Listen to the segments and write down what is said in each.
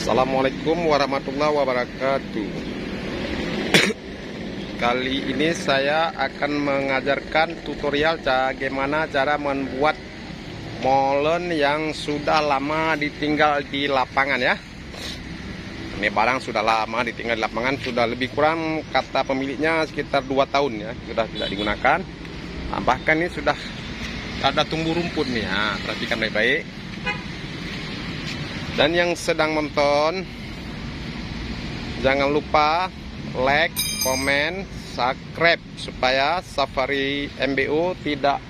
Assalamualaikum warahmatullahi wabarakatuh. Kali ini saya akan mengajarkan tutorial bagaimana cara membuat molen yang sudah lama ditinggal di lapangan ya. Ini barang sudah lama ditinggal di lapangan, sudah lebih kurang kata pemiliknya sekitar 2 tahun ya, sudah tidak digunakan. Bahkan ini sudah ada tumbuh rumput nih ya, perhatikan baik-baik. Dan yang sedang nonton, jangan lupa like, komen, subscribe supaya Safari MBO tidak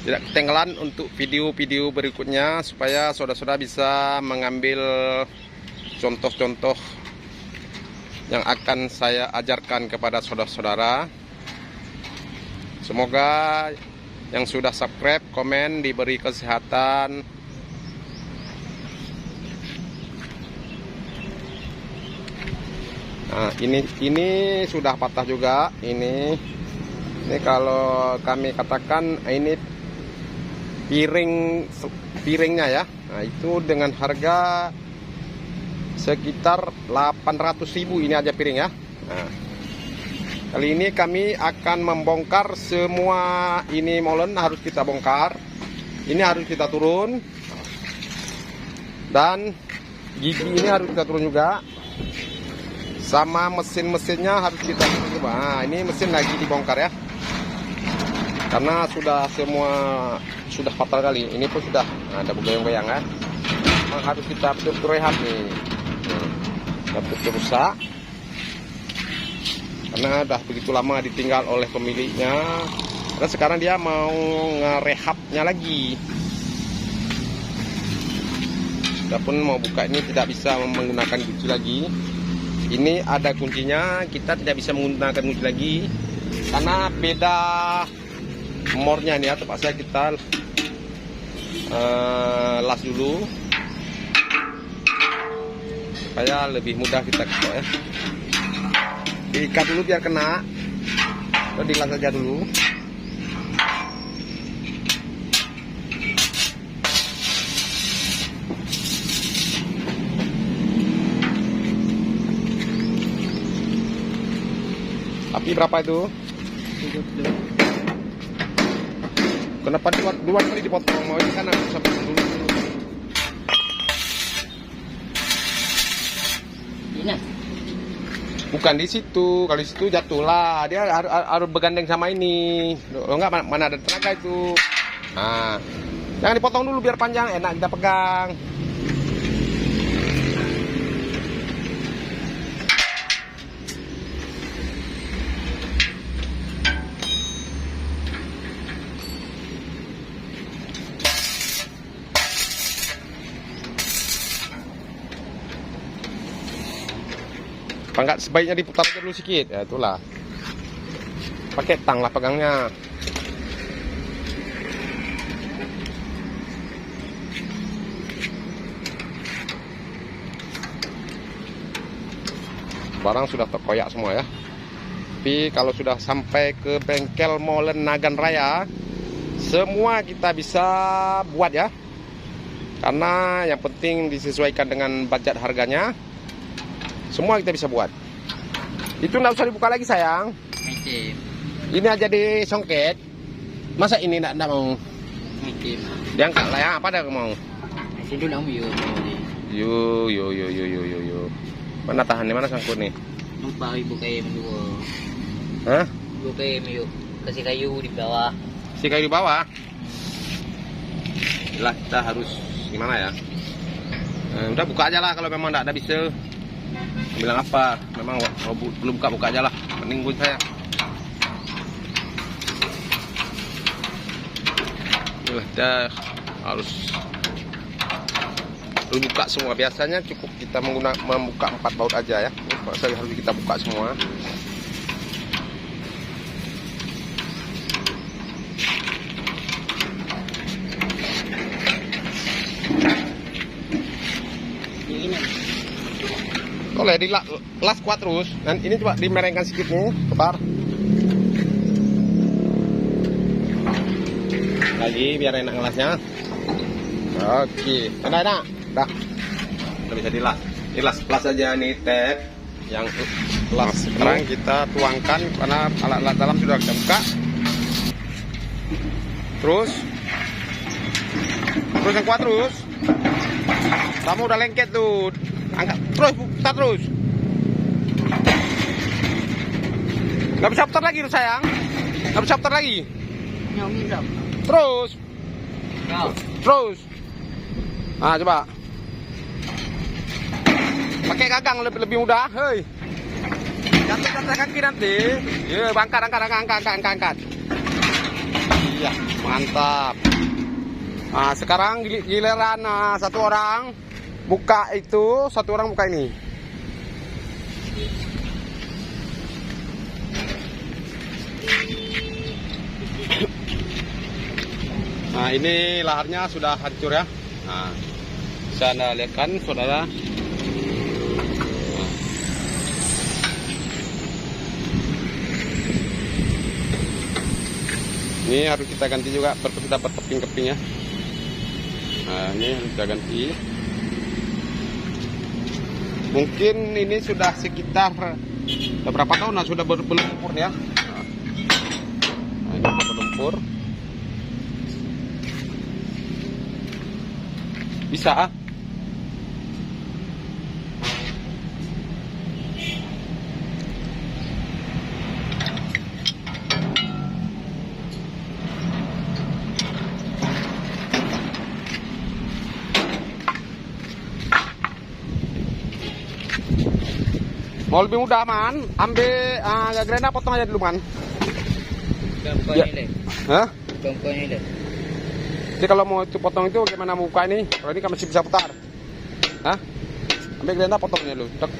ketinggalan untuk video-video berikutnya, supaya saudara-saudara bisa mengambil contoh-contoh yang akan saya ajarkan kepada saudara-saudara. Semoga yang sudah subscribe, komen, diberi kesehatan. Nah, ini sudah patah juga. Ini kalau kami katakan ini piringnya ya. Nah, itu dengan harga sekitar 800.000 ini aja piring ya. Nah, kali ini kami akan membongkar semua ini molen, harus kita bongkar. Ini harus kita turun. Dan gigi ini harus kita turun juga. Sama mesin-mesinnya harus kita turun juga. Nah, ini mesin lagi dibongkar ya. Karena sudah semua sudah fatal kali. Ini pun sudah ada goyang-goyang ya. Memang harus kita betul-betul rehat nih. Betul-betul rusak. Karena udah begitu lama ditinggal oleh pemiliknya. Karena sekarang dia mau ngerehabnya lagi. Kita pun mau buka ini tidak bisa menggunakan kunci lagi. Ini ada kuncinya, kita tidak bisa menggunakan kunci lagi karena beda nomornya nih ya. Terpaksa kita las dulu supaya lebih mudah kita ketok ya. Diikat dulu biar kena, atau dilas aja dulu. Api berapa itu? Kenapa dua kali dipotong? Mau di sana sampai dulu. Ini. Bukan di situ, kalau di situ jatuh lah. Dia harus bergandeng sama ini. Kalau enggak mana ada tenaga itu. Nah, jangan dipotong dulu biar panjang, enak kita pegang. Enggak, sebaiknya diputar aja dulu sedikit ya, itulah. Pakai tang lah pegangnya. Barang sudah terkoyak semua ya. Tapi kalau sudah sampai ke bengkel molen Nagan Raya, semua kita bisa buat ya. Karena yang penting disesuaikan dengan budget harganya. Semua kita bisa buat. Itu nggak usah dibuka lagi sayang. Ini aja disongket. Masa ini nggak mau? Diangkat lah ya. Apa dah mau? Yo. Mana tahannya, mana sangkut nih? Lupa ibu kayu dulu. Hah? Ibu kayu kasih kayu di bawah. Si kayu di bawah. Lah kita harus gimana ya? Udah buka aja lah kalau memang nggak ada bisa. Bilang apa? Memang belum buka aja lah. Mending gue saya. Dah harus buka semua. Biasanya cukup kita membuka 4 baut aja ya. Saya harus kita buka semua. Boleh las kuat terus. Dan ini coba dimerengkan sedikit nih, kebar. Lagi biar enak ngelasnya. Oke, enak. Dah. Udah bisa dilas. Dilas aja nih tab yang las. Sekarang kita tuangkan karena alat-alat dalam sudah kita buka. Terus yang kuat terus. Kamu udah lengket tuh. Angkat terus, putar terus. Gak bisa putar lagi tuh sayang. Gak bisa putar lagi. Terus. Nah coba. Pakai gagang lebih mudah. Hei. Jatuh kaki nanti. Ya, angkat. Iya, mantap. Nah, sekarang giliran satu orang buka itu, satu orang buka ini. Nah, ini laharnya sudah hancur ya. Nah, bisa Anda lihat kan, saudara. Ini harus kita ganti juga, dapat keping-kepingnya. Nah, ini harus kita ganti. Mungkin ini sudah sekitar berapa tahun sudah berlumpur ya. Nah, ini berlumpur. Bisa mau lebih mudah man, ambil gerenda potong aja dulu man. Contohnya Ya. deh. Hah? Contohnya deh. Jadi kalau mau itu potong itu bagaimana mau buka ini? Kalau ini kan masih bisa putar. Hah? Ambil gerenda potongnya dulu. Tek.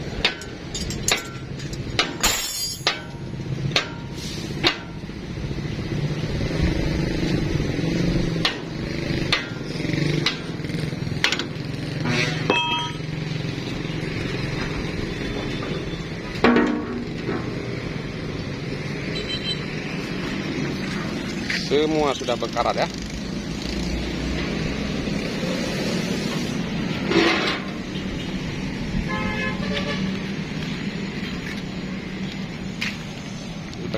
Semua sudah berkarat ya.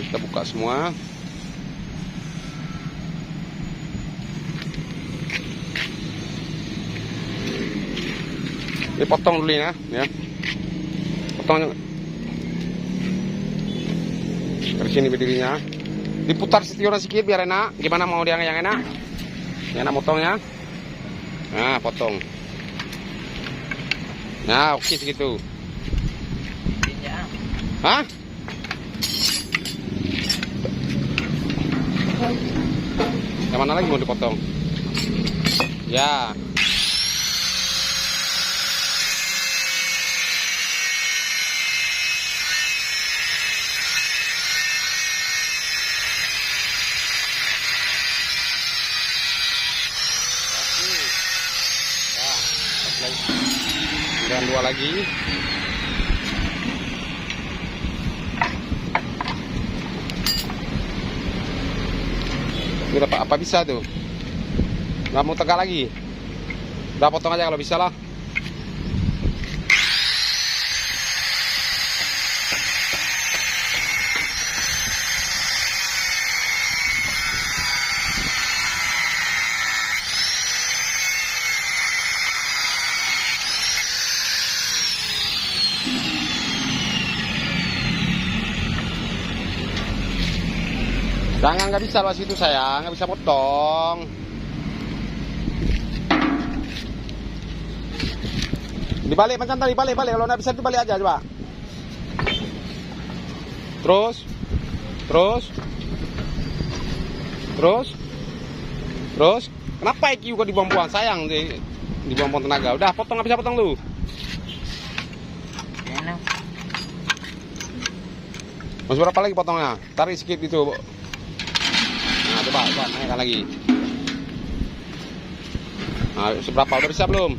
Kita buka semua. Ini potong dulu ya. Potong dari sini berdirinya. Diputar setiornya sedikit biar enak. Gimana mau dia yang enak? Yang enak potongnya. Nah, potong. Nah, oke segitu. Hah? Yang mana lagi mau dipotong? Ya. Dan dua lagi. Ini apa bisa tuh? Nggak mau tegak lagi. Udah potong aja kalau bisa lah. Jangan, nggak bisa luas itu sayang, nggak bisa potong. Dibalik macam tadi, balik. Kalau nggak bisa dibalik aja coba. Terus. Kenapa IQ kok dibuang-buang sayang dibuang-buang tenaga. Udah potong, nggak bisa potong tuh. Masih berapa lagi potongnya? Tarik sedikit gitu. Nah, coba naikkan lagi. Nah, seberapa? Udah bisa belum?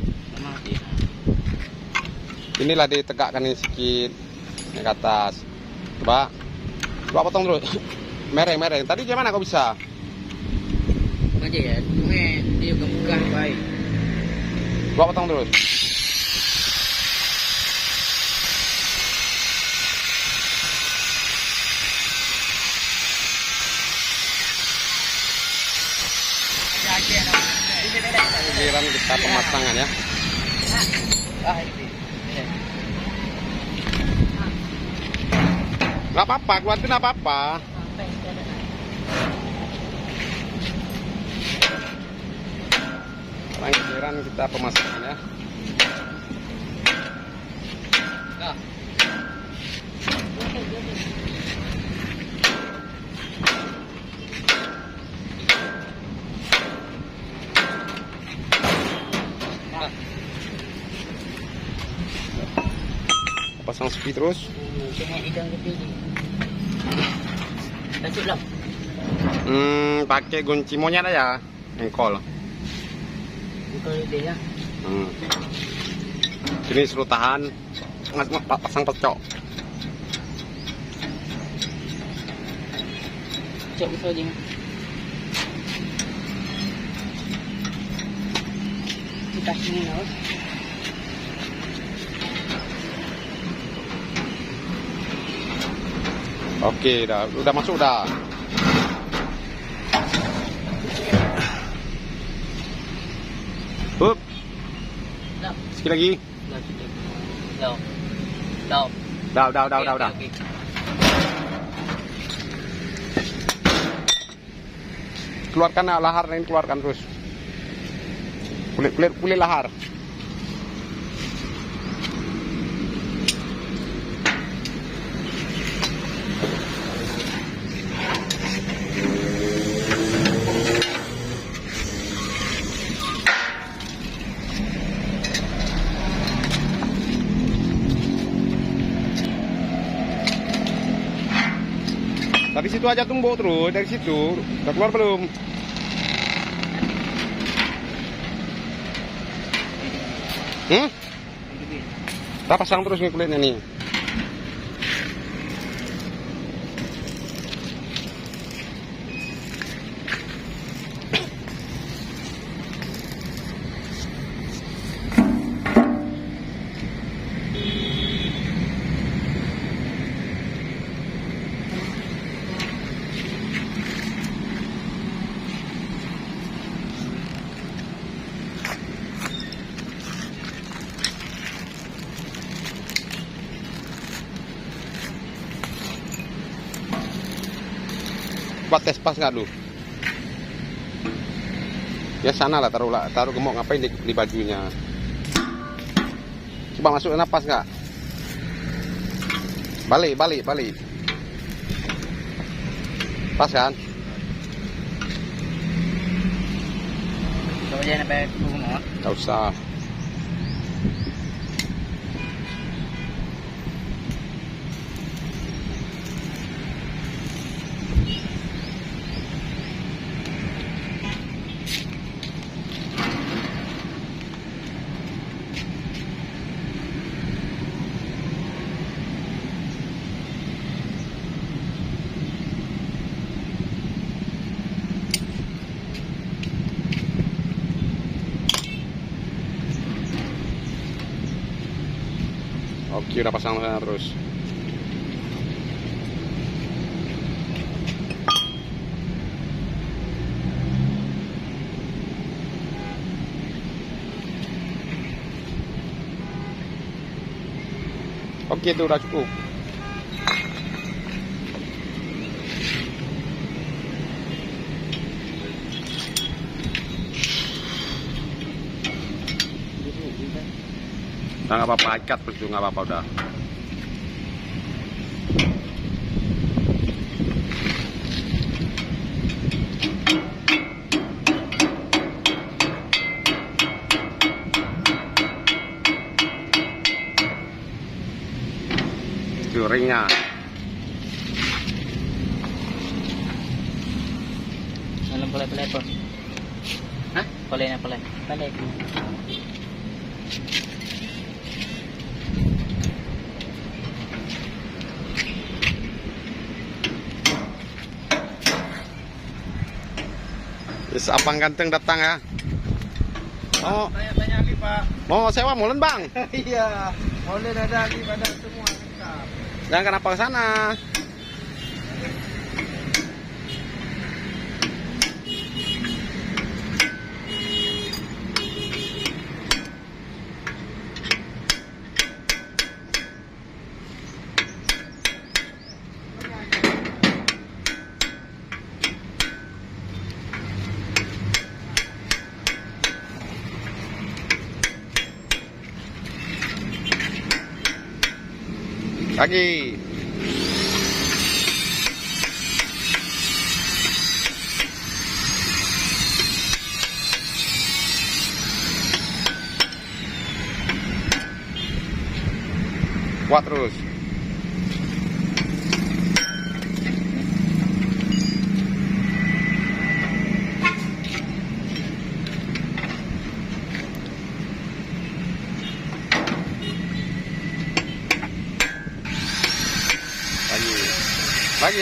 Inilah ditegakkan ini sedikit naik ke atas. Coba potong terus. Mereng. Tadi gimana kok bisa? aja ya. Cuma dia bukan baik. Gua potong terus. Giliran kita pemasangan ya. Nggak apa-apa, keluarin nggak apa-apa. Sekarang giliran kita pemasangan ya. Pasang sepi terus. Cuma hidang lebih. Lanjut lah. Pakai kunci monyet aja, engkol. Bukan lebih ya. Ini suruh tahan, pasang pecok. Cok saja. Kita sini lah. Oke, udah masuk dah. Hup. Sekali lagi. Dah. Keluarkan lahar ini, keluarkan terus. Kulit lahar. Dari situ aja tumbuk terus, dari situ. Udah keluar belum? Kita pasang terus nih kulitnya nih. Buat tes pas nggak lu? Ya sana lah, taruh gemuk ngapain di bajunya? Coba masuk napas nggak? Balik. Pas kan? Coba jangan sampai rumah. Nggak usah. Oke, udah pasang terus. Oke, itu udah cukup. Udah nggak apa-apa, ikat terus itu nggak apa-apa udah. Itu ringnya. Dalam pelai apa? Hah? Pelai. Yes, Abang Ganteng datang ya. Oh, Tanya-tanya Ali Pak. mau sewa molen bang? Iya, molen ada Ali pada semua lengkap. Jangan kenapa ke sana? Lagi. Kuat terus.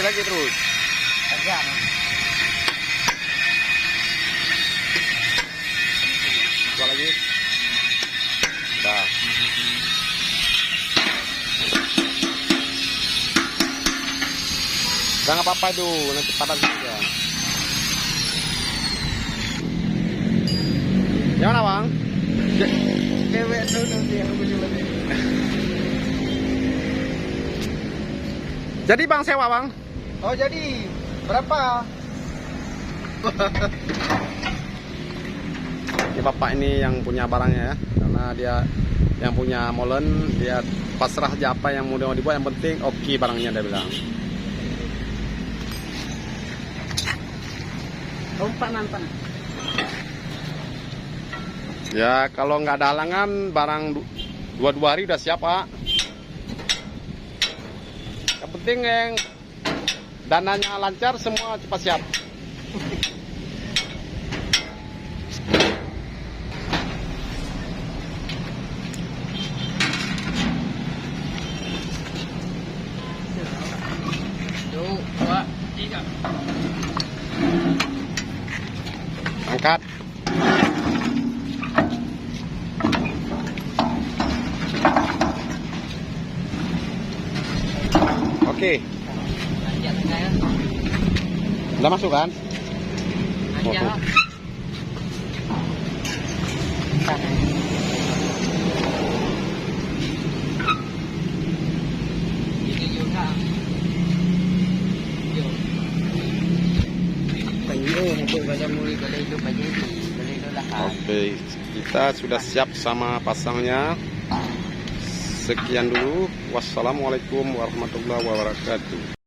Lagi terus. Kerja. Dua lagi. Dah. Jangan apa-apa itu, nanti padat juga. Gimana bang? Cewek tuh nanti yang lebih lebih. Jadi bang sewa bang? Oh jadi berapa? Ini bapak ini yang punya barangnya ya, karena dia yang punya molen, dia pasrah aja apa yang mau dibuat, yang penting oke barangnya dia bilang. Umpan nampan. Ya kalau nggak ada halangan barang 2 hari udah siap pak. Yang penting yang dananya lancar semua cepat siap. Dua, tiga. Angkat. Oke. Lanjut saya. Udah masuk kan? Lanjut. Ini juga. Yo. Penyu nanti pada mulai kalau itu baju beli itu lah. Oke, kita sudah siap sama pasangnya. Sekian dulu. Wassalamualaikum warahmatullahi wabarakatuh.